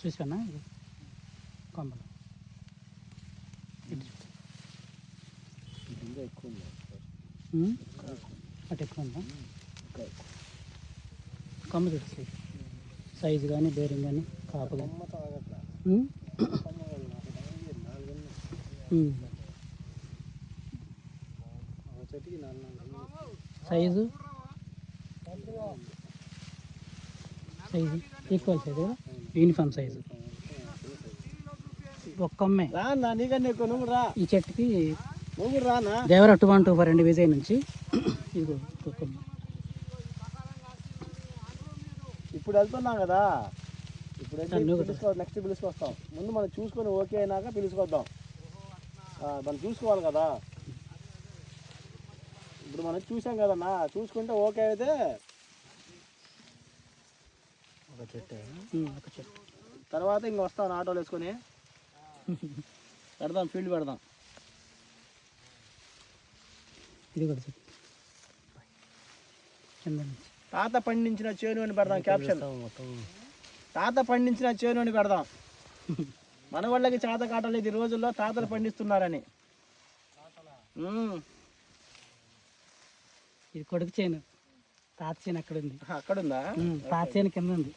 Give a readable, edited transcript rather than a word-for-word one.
చూసానా కొమ్మలు ఇంకా ఎక్కువ ఉంది, అటు ఎక్కువ ఉందా? కొమ్మ చూసి సైజు కానీ బేరింగ్ కానీ కాపు కానీ సైజు సైజు ఈక్వల్ సైజు కదా, యూనిఫామ్ సైజు. ఒక్క కొమ్మే ఈ చెట్టుకి దేవర 2124 విజయ్ నుంచి ఇదిగో ఒక్క కొమ్మ. ఇప్పుడు వెళ్తున్నాం కదా, ఇప్పుడు నెక్స్ట్ పిలుచుకొస్తాం. ముందు మనం చూసుకొని ఓకే అయినాక పిలుచుకొద్దాం. మనం చూసుకోవాలి కదా, ఇప్పుడు మనం చూసాం కదన్నా, చూసుకుంటే ఓకే అయితే ఒక చెట్టు తర్వాత ఇంక వస్తాం ఆటోలు వేసుకొని పెడదాం, ఫీల్డ్ పెడదాం. ఇది కూడా చెట్టు తాత పండించిన చేను అని పెడదాం క్యాప్షన్. తాత పండించిన చేను అని పెడదాం. మన వాళ్ళకి చేత కాటలేదు ఈ రోజుల్లో, తాతలు పండిస్తున్నారని. ఇది కొడుకు చేను, తాత చేను అక్కడ ఉంది. అక్కడుందా? తాత చేను కింద ఉంది.